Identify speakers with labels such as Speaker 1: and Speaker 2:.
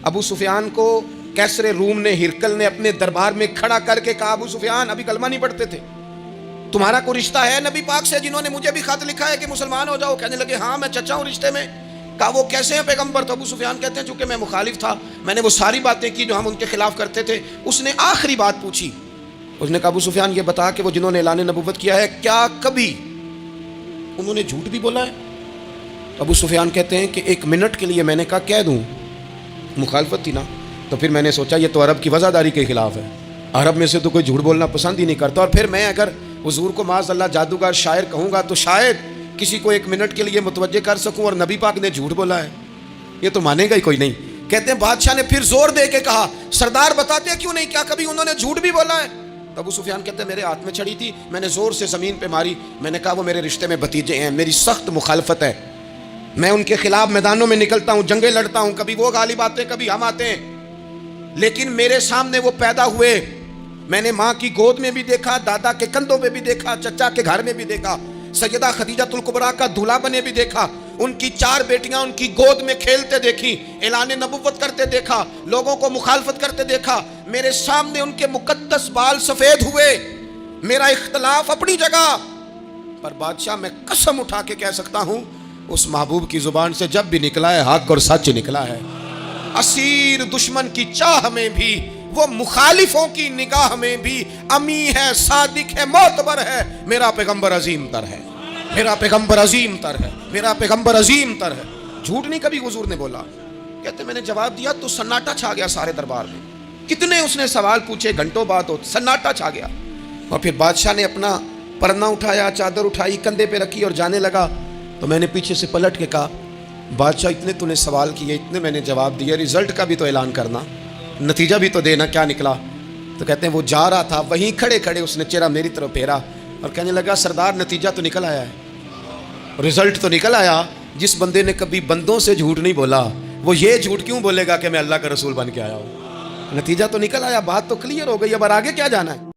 Speaker 1: ابو سفیان کو کیسر روم نے، ہرکل نے اپنے دربار میں کھڑا کر کے کہا ابو سفیان ابھی کلمہ نہیں پڑھتے تھے، تمہارا کوئی رشتہ ہے نبی پاک سے جنہوں نے مجھے بھی خط لکھا ہے کہ مسلمان ہو جاؤ؟ کہنے لگے ہاں میں چچا ہوں رشتے میں۔ کہا وہ کیسے ہیں پیغمبر؟ تو ابو سفیان کہتے ہیں چونکہ میں مخالف تھا، میں نے وہ ساری باتیں کی جو ہم ان کے خلاف کرتے تھے۔ اس نے آخری بات پوچھی، اس نے کہا ابو سفیان یہ بتا کہ وہ جنہوں نے اعلان نبوت کیا ہے کیا کبھی انہوں نے جھوٹ بھی بولا ہے؟ ابو سفیان کہتے ہیں کہ 1 منٹ کے لیے میں نے کہا کہہ دوں، مخالفت تھی نا، تو پھر میں نے سوچا یہ تو عرب کی وزاداری کے خلاف ہے، عرب میں سے تو کوئی جھوٹ بولنا پسند ہی نہیں کرتا، اور پھر میں اگر حضور کو معاذ اللہ جادوگر شاعر کہوں گا تو شاید کسی کو 1 منٹ کے لیے متوجہ کر سکوں، اور نبی پاک نے جھوٹ بولا ہے، یہ تو مانے گا ہی کوئی نہیں۔ کہتے ہیں بادشاہ نے پھر زور دے کے کہا سردار بتاتے کیوں نہیں، کیا کبھی انہوں نے جھوٹ بھی بولا ہے؟ تو ابو سفیان کہتے ہیں میرے ہاتھ میں چھڑی تھی، میں نے زور سے زمین پہ ماری، میں نے کہا وہ میرے رشتے میں بھتیجے ہیں، میری سخت مخالفت ہے، میں ان کے خلاف میدانوں میں نکلتا ہوں، جنگیں لڑتا ہوں، کبھی وہ غالب آتے ہیں کبھی ہم آتے ہیں، لیکن میرے سامنے وہ پیدا ہوئے، میں نے ماں کی گود میں بھی دیکھا، دادا کے کندھوں میں بھی دیکھا، چچا کے گھر میں بھی دیکھا، سیدہ خدیجۃ الکبریٰ کا دولہا بنے بھی دیکھا، ان کی 4 بیٹیاں ان کی گود میں کھیلتے دیکھی، اعلان نبوت کرتے دیکھا، لوگوں کو مخالفت کرتے دیکھا، میرے سامنے ان کے مقدس بال سفید ہوئے، میرا اختلاف اپنی جگہ پر بادشاہ میں قسم اٹھا کے کہہ سکتا ہوں اس محبوب کی زبان سے جب بھی نکلا ہے حق اور سچ نکلا ہے۔ اسیر دشمن کی چاہ میں بھی، وہ مخالفوں کی نگاہ میں بھی امی ہے، صادق ہے، معتبر ہے، میرا پیغمبر عظیم تر ہے، میرا پیغمبر عظیم تر ہے، میرا پیغمبر عظیم تر ہے۔ جھوٹ نہیں کبھی حضور نے بولا۔ کہتے میں نے جواب دیا تو سناٹا چھا گیا سارے دربار میں، کتنے اس نے سوال پوچھے، گھنٹوں بعد سناٹا چھا گیا، اور پھر بادشاہ نے اپنا پرنا اٹھایا، چادر اٹھائی، کندھے پہ رکھی اور جانے لگا، تو میں نے پیچھے سے پلٹ کے کہا بادشاہ اتنے تو نے سوال کیے، اتنے میں نے جواب دیے، رزلٹ کا بھی تو اعلان کرنا، نتیجہ بھی تو دینا، کیا نکلا؟ تو کہتے ہیں وہ جا رہا تھا، وہیں کھڑے کھڑے اس نے چہرہ میری طرف پھیرا اور کہنے لگا سردار نتیجہ تو نکل آیا ہے، رزلٹ تو نکل آیا۔ جس بندے نے کبھی بندوں سے جھوٹ نہیں بولا وہ یہ جھوٹ کیوں بولے گا کہ میں اللہ کا رسول بن کے آیا ہوں؟ نتیجہ تو نکل آیا، بات تو کلیئر ہو گئی، اب آگے کیا جانا ہے؟